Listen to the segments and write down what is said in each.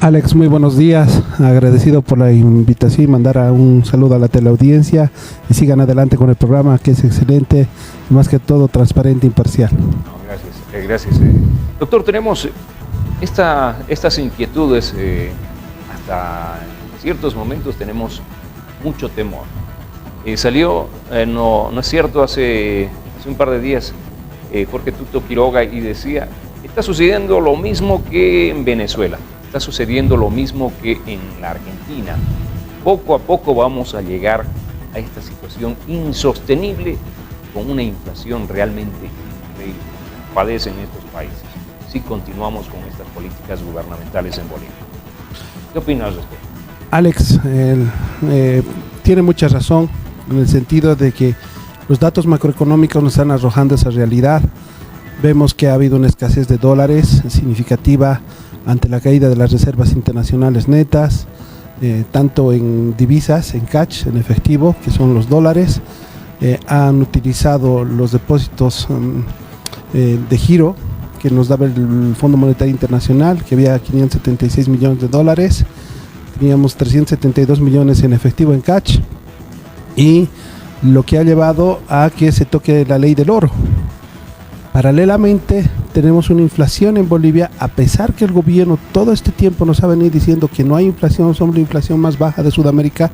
Alex, muy buenos días. Agradecido por la invitación y mandar un saludo a la teleaudiencia y sigan adelante con el programa que es excelente y más que todo transparente e imparcial. Gracias, gracias. Doctor, tenemos estas inquietudes, hasta en ciertos momentos tenemos mucho temor. Salió, no es cierto, hace un par de días Jorge Tuto Quiroga y decía, está sucediendo lo mismo que en Venezuela. Está sucediendo lo mismo que en la Argentina. Poco a poco vamos a llegar a esta situación insostenible con una inflación realmente increíble. Padecen estos países si continuamos con estas políticas gubernamentales en Bolivia. ¿Qué opinas de esto? Alex, tiene mucha razón en el sentido de que los datos macroeconómicos nos están arrojando esa realidad. Vemos que ha habido una escasez de dólares significativa ante la caída de las reservas internacionales netas, tanto en divisas, en cash, en efectivo, que son los dólares. Han utilizado los depósitos de giro que nos daba el Fondo Monetario Internacional, que había 576 millones de dólares, teníamos 372 millones en efectivo en cash, y lo que ha llevado a que se toque la ley del oro. Paralelamente tenemos una inflación en Bolivia, a pesar que el gobierno todo este tiempo nos ha venido diciendo que no hay inflación, somos la inflación más baja de Sudamérica.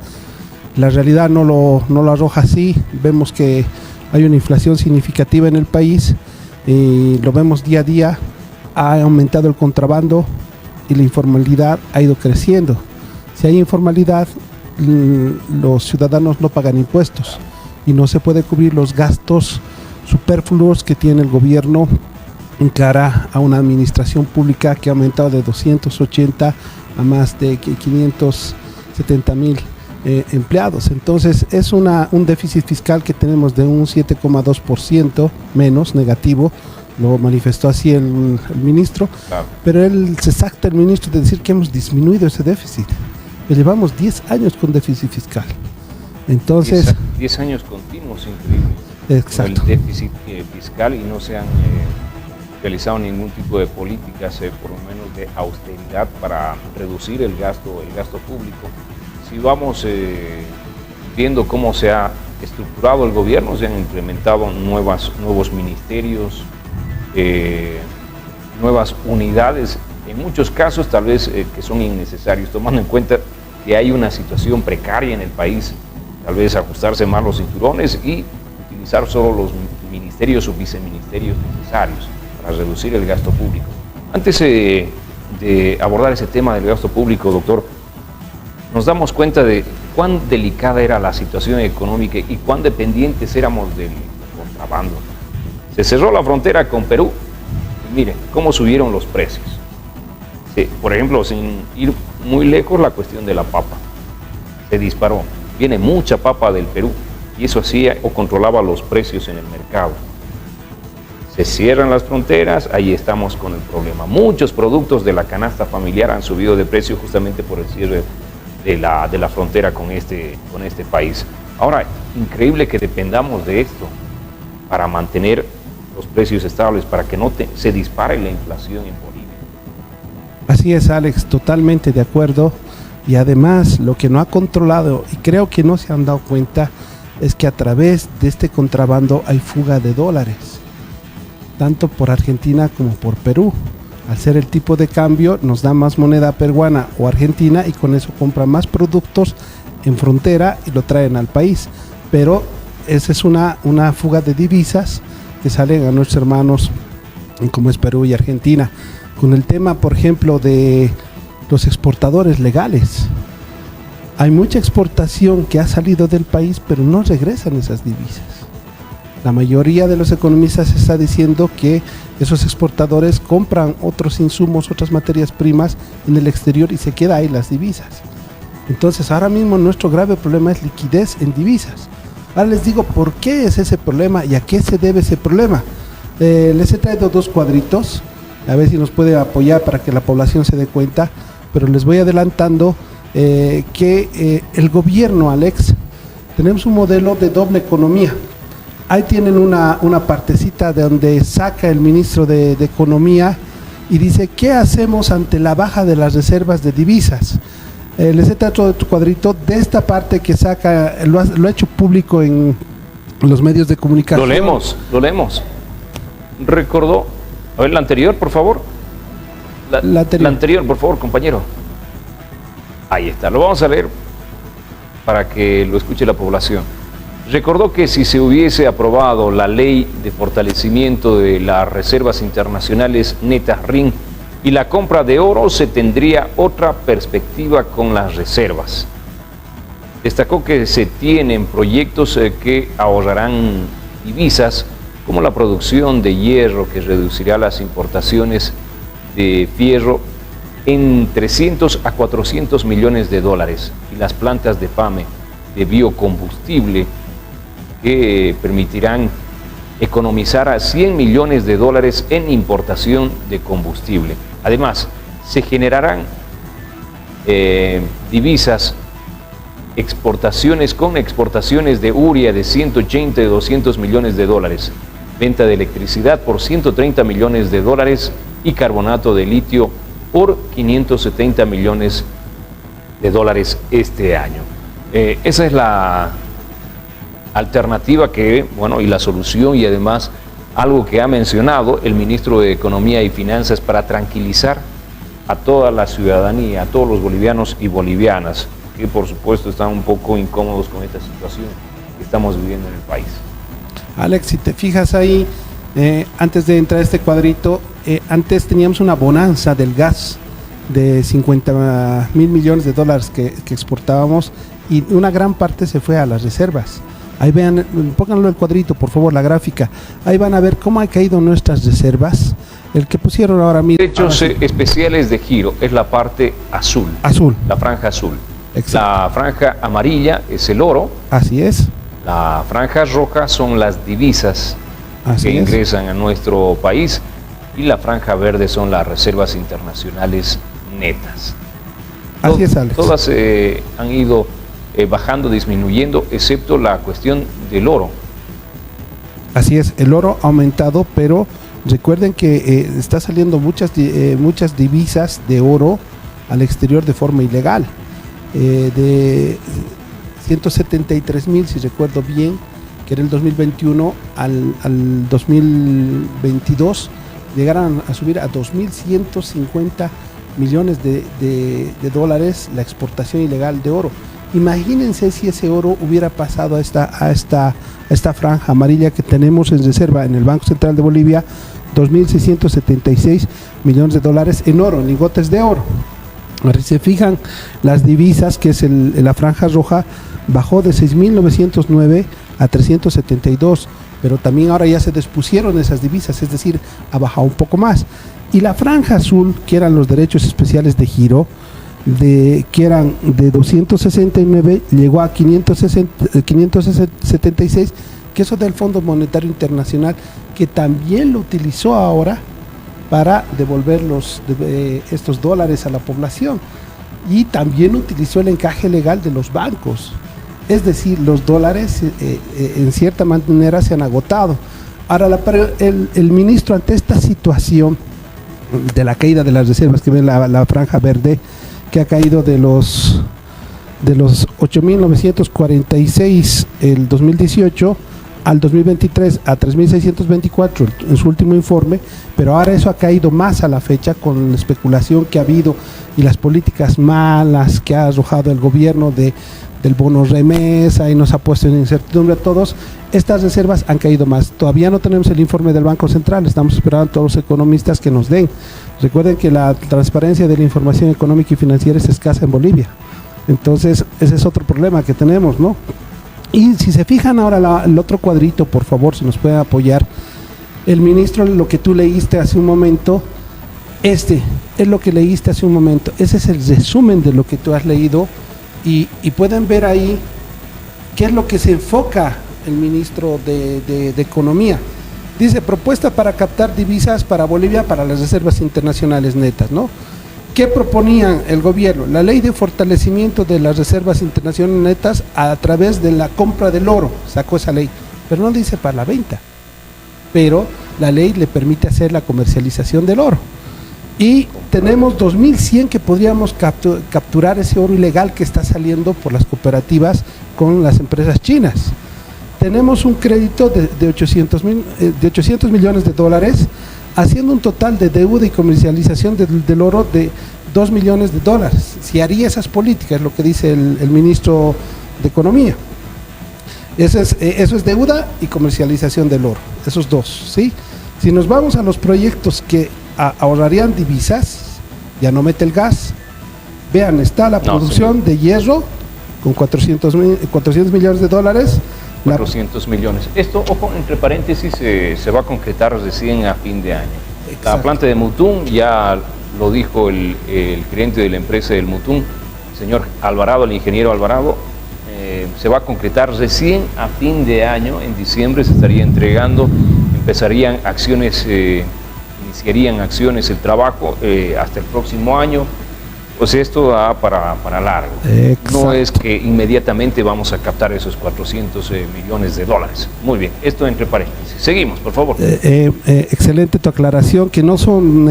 La realidad no lo arroja así. Vemos que hay una inflación significativa en el país y lo vemos día a día. Ha aumentado el contrabando y la informalidad ha ido creciendo. Si hay informalidad, los ciudadanos no pagan impuestos y no se puede cubrir los gastos superfluos que tiene el gobierno en cara a una administración pública que ha aumentado de 280 a más de 570,000 empleados. Entonces es un déficit fiscal que tenemos de un 7,2% menos negativo. Lo manifestó así el ministro, claro. Pero él se jacta, el ministro, de decir que hemos disminuido ese déficit. Llevamos 10 años con déficit fiscal. Entonces 10 años continuos, increíbles. Exacto. El déficit fiscal, y no se han realizado ningún tipo de políticas, por lo menos de austeridad, para reducir el gasto público. Si vamos viendo cómo se ha estructurado el gobierno, se han implementado nuevos ministerios, nuevas unidades, en muchos casos tal vez que son innecesarios, tomando en cuenta que hay una situación precaria en el país, tal vez ajustarse más los cinturones y utilizar solo los ministerios o viceministerios necesarios para reducir el gasto público. Antes de abordar ese tema del gasto público, doctor, nos damos cuenta de cuán delicada era la situación económica y cuán dependientes éramos del contrabando. Se cerró la frontera con Perú y miren cómo subieron los precios. Por ejemplo, sin ir muy lejos, la cuestión de la papa se disparó. Viene mucha papa del Perú y eso hacía o controlaba los precios en el mercado. Se cierran las fronteras, ahí estamos con el problema. Muchos productos de la canasta familiar han subido de precio justamente por el cierre de la frontera con este país. Ahora, increíble que dependamos de esto para mantener los precios estables, para que no se dispare la inflación en Bolivia. Así es, Alex, totalmente de acuerdo. Y además, lo que no ha controlado, y creo que no se han dado cuenta, es que a través de este contrabando hay fuga de dólares, tanto por Argentina como por Perú. Al ser el tipo de cambio, nos da más moneda peruana o argentina y con eso compran más productos en frontera y lo traen al país. Pero esa es una fuga de divisas que salen a nuestros hermanos como es Perú y Argentina. Con el tema, por ejemplo, de los exportadores legales, hay mucha exportación que ha salido del país, pero no regresan esas divisas. La mayoría de los economistas está diciendo que esos exportadores compran otros insumos, otras materias primas en el exterior y se queda ahí las divisas. Entonces ahora mismo nuestro grave problema es liquidez en divisas. Ahora les digo por qué es ese problema y a qué se debe ese problema. Les he traído dos cuadritos, a ver si nos puede apoyar para que la población se dé cuenta, pero les voy adelantando que el gobierno, Alex, tenemos un modelo de doble economía. Ahí tienen una partecita de donde saca el ministro de Economía y dice, ¿qué hacemos ante la baja de las reservas de divisas? Les he traído de tu cuadrito de esta parte que saca, lo ha hecho público en los medios de comunicación. Lo leemos. Recordó, a ver, la anterior, por favor. La anterior, por favor, compañero. Ahí está, lo vamos a leer para que lo escuche la población. Recordó que si se hubiese aprobado la ley de fortalecimiento de las reservas internacionales netas RIN y la compra de oro, se tendría otra perspectiva con las reservas. Destacó que se tienen proyectos que ahorrarán divisas, como la producción de hierro, que reducirá las importaciones de fierro en 300 a 400 millones de dólares, y las plantas de PAME de biocombustible, que permitirán economizar a 100 millones de dólares en importación de combustible. Además, se generarán divisas, exportaciones de urea de 180 y 200 millones de dólares, venta de electricidad por 130 millones de dólares y carbonato de litio por 570 millones de dólares este año. Esa es la alternativa y la solución, y además algo que ha mencionado el ministro de Economía y Finanzas para tranquilizar a toda la ciudadanía, a todos los bolivianos y bolivianas, que por supuesto están un poco incómodos con esta situación que estamos viviendo en el país. Alex, si te fijas ahí, antes de entrar a este cuadrito, antes teníamos una bonanza del gas de 50 mil millones de dólares que exportábamos, y una gran parte se fue a las reservas. Ahí vean, pónganlo el cuadrito, por favor, la gráfica. Ahí van a ver cómo han caído nuestras reservas. El que pusieron ahora mismo. Derechos especiales de giro es la parte azul. La franja azul. Exacto. La franja amarilla es el oro. Así es. La franja roja son las divisas que ingresan a nuestro país, y la franja verde son las reservas internacionales netas. Así es, Alex. Todas han ido bajando, disminuyendo, excepto la cuestión del oro. Así es, el oro ha aumentado, pero recuerden que está saliendo muchas divisas de oro al exterior de forma ilegal. De 173 mil, si recuerdo bien, que era el 2021, al 2022 llegaron a subir a 2.150 millones de dólares la exportación ilegal de oro. Imagínense si ese oro hubiera pasado a esta franja amarilla que tenemos en reserva en el Banco Central de Bolivia, 2.676 millones de dólares en oro, en lingotes de oro. Ahora, si se fijan, las divisas, que es la franja roja, bajó de 6.909 a 372, pero también ahora ya se despusieron esas divisas, es decir, ha bajado un poco más. Y la franja azul, que eran los derechos especiales de giro, que eran de 269, llegó a 576, que eso del Fondo Monetario Internacional, que también lo utilizó ahora para devolver estos dólares a la población, y también utilizó el encaje legal de los bancos. Es decir, los dólares en cierta manera se han agotado. Ahora, el ministro, ante esta situación de la caída de las reservas, que ven la franja verde, que ha caído de los 8.946 el 2018 al 2023 a 3.624 en su último informe, pero ahora eso ha caído más a la fecha con la especulación que ha habido y las políticas malas que ha arrojado el gobierno del bono remesa, y nos ha puesto en incertidumbre a todos. Estas reservas han caído más. Todavía no tenemos el informe del Banco Central, estamos esperando a todos los economistas que nos den. Recuerden que la transparencia de la información económica y financiera es escasa en Bolivia. Entonces, ese es otro problema que tenemos, ¿no? Y si se fijan ahora el otro cuadrito, por favor, si nos pueden apoyar. El ministro, lo que tú leíste hace un momento, es lo que leíste hace un momento. Ese es el resumen de lo que tú has leído, y pueden ver ahí qué es lo que se enfoca el ministro de Economía. Dice: propuesta para captar divisas para Bolivia para las reservas internacionales netas, ¿no? ¿Qué proponían el gobierno? La ley de fortalecimiento de las reservas internacionales netas a través de la compra del oro. Sacó esa ley, pero no dice para la venta. Pero la ley le permite hacer la comercialización del oro. Y tenemos 2.100 que podríamos capturar ese oro ilegal que está saliendo por las cooperativas con las empresas chinas. Tenemos un crédito de 800 millones de dólares, haciendo un total de deuda y comercialización del oro de 2 millones de dólares. Si haría esas políticas, lo que dice el ministro de Economía. Eso es deuda y comercialización del oro, esos dos, ¿sí? Si nos vamos a los proyectos que ahorrarían divisas, ya no mete el gas. Vean, está la producción de hierro con 400 millones de dólares. 400 millones. Esto, ojo, entre paréntesis, se va a concretar recién a fin de año. Exacto. La planta de Mutún, ya lo dijo el gerente de la empresa del Mutún, el señor Alvarado, el ingeniero Alvarado, se va a concretar recién a fin de año. En diciembre se estaría entregando, iniciarían acciones el trabajo hasta el próximo año. Pues esto va para largo. Exacto. No es que inmediatamente vamos a captar esos 400 millones de dólares. Muy bien, esto entre paréntesis. Seguimos, por favor. Excelente tu aclaración, que no son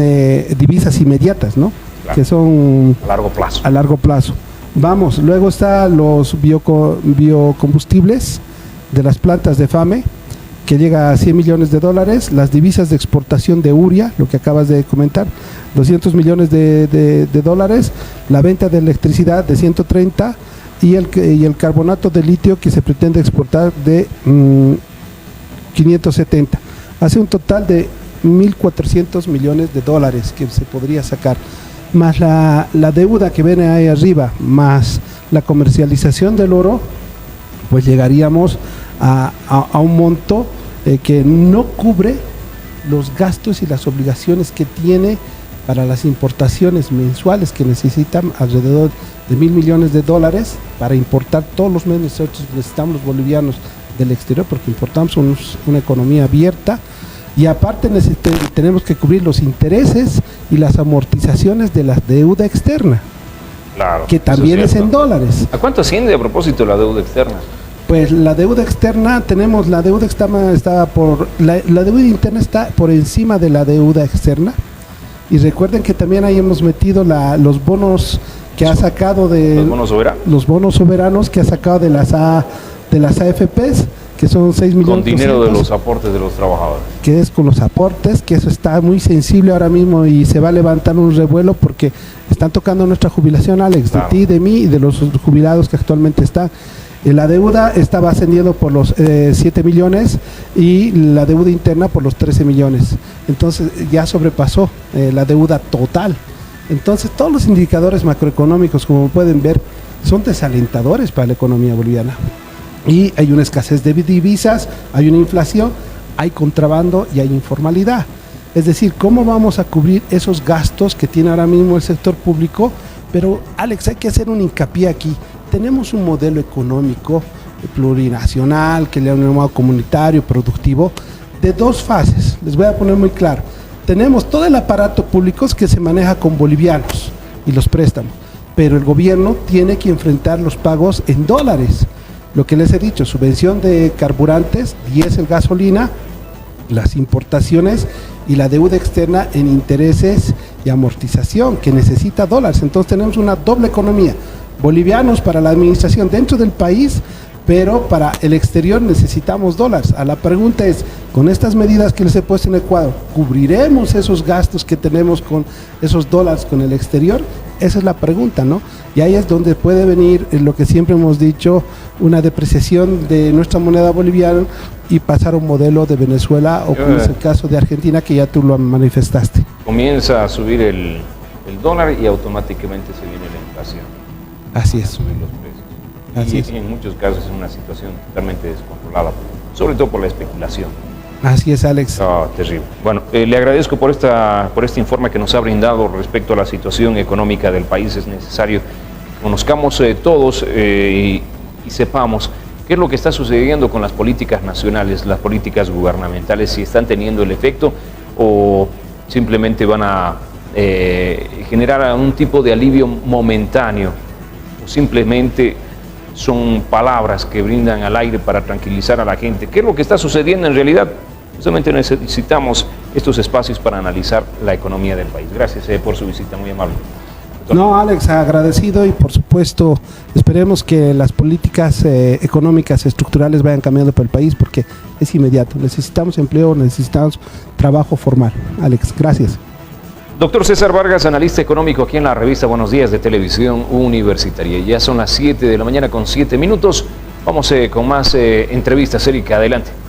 divisas inmediatas, ¿no? Claro. Que son a largo plazo. A largo plazo. Vamos, luego están los biocombustibles de las plantas de FAME, que llega a 100 millones de dólares, las divisas de exportación de urea, lo que acabas de comentar, 200 millones de dólares, la venta de electricidad de 130 y el carbonato de litio que se pretende exportar de 570. Hace un total de 1.400 millones de dólares que se podría sacar, más la deuda que viene ahí arriba, más la comercialización del oro, pues llegaríamos a un monto que no cubre los gastos y las obligaciones que tiene para las importaciones mensuales, que necesitan alrededor de 1.000 millones de dólares para importar todos los meses. Nosotros necesitamos los bolivianos del exterior porque importamos una economía abierta, y aparte tenemos que cubrir los intereses y las amortizaciones de la deuda externa, claro, que también es en dólares. ¿A cuánto asciende a propósito la deuda externa? Pues la deuda externa, tenemos la deuda externa, la deuda interna está por encima de la deuda externa. Y recuerden que también ahí hemos metido los bonos que ha sacado de los bonos soberanos que ha sacado de las AFPs, que son 6 millones. Con dinero de los aportes de los trabajadores. Que es con los aportes, que eso está muy sensible ahora mismo y se va a levantar un revuelo porque están tocando nuestra jubilación, Alex, claro, de ti, de mí y de los jubilados que actualmente están. La deuda estaba ascendiendo por los 7 millones y la deuda interna por los 13 millones. Entonces ya sobrepasó la deuda total. Entonces todos los indicadores macroeconómicos, como pueden ver, son desalentadores para la economía boliviana. Y hay una escasez de divisas, hay una inflación, hay contrabando y hay informalidad. Es decir, ¿cómo vamos a cubrir esos gastos que tiene ahora mismo el sector público? Pero, Alex, hay que hacer un hincapié aquí. Tenemos un modelo económico plurinacional, que le han llamado comunitario, productivo, de dos fases. Les voy a poner muy claro. Tenemos todo el aparato público que se maneja con bolivianos y los préstamos, pero el gobierno tiene que enfrentar los pagos en dólares. Lo que les he dicho, subvención de carburantes, diésel, gasolina, las importaciones y la deuda externa en intereses y amortización, que necesita dólares. Entonces tenemos una doble economía. Bolivianos para la administración dentro del país, pero para el exterior necesitamos dólares. A la pregunta es, con estas medidas que les he puesto en Ecuador, ¿cubriremos esos gastos que tenemos con esos dólares con el exterior? Esa es la pregunta, ¿no? Y ahí es donde puede venir lo que siempre hemos dicho, una depreciación de nuestra moneda boliviana y pasar a un modelo de Venezuela o como es el caso de Argentina, que ya tú lo manifestaste. Comienza a subir el dólar y automáticamente se viene la inflación. Así es. Subir los precios. Y en muchos casos es una situación totalmente descontrolada, sobre todo por la especulación. Así es, Alex. Terrible. Bueno, le agradezco por este informe que nos ha brindado respecto a la situación económica del país. Es necesario que conozcamos todos y sepamos qué es lo que está sucediendo con las políticas nacionales, las políticas gubernamentales, si están teniendo el efecto o simplemente van a generar un tipo de alivio momentáneo, o simplemente son palabras que brindan al aire para tranquilizar a la gente. ¿Qué es lo que está sucediendo en realidad? Justamente necesitamos estos espacios para analizar la economía del país. Gracias por su visita, muy amable. No, Alex, agradecido y por supuesto esperemos que las políticas económicas estructurales vayan cambiando para el país porque es inmediato. Necesitamos empleo, necesitamos trabajo formal. Alex, gracias. Doctor César Vargas, analista económico aquí en la revista Buenos Días de Televisión Universitaria. Ya son las 7 de la mañana con 7 minutos. Vamos con más entrevistas. Erika, adelante.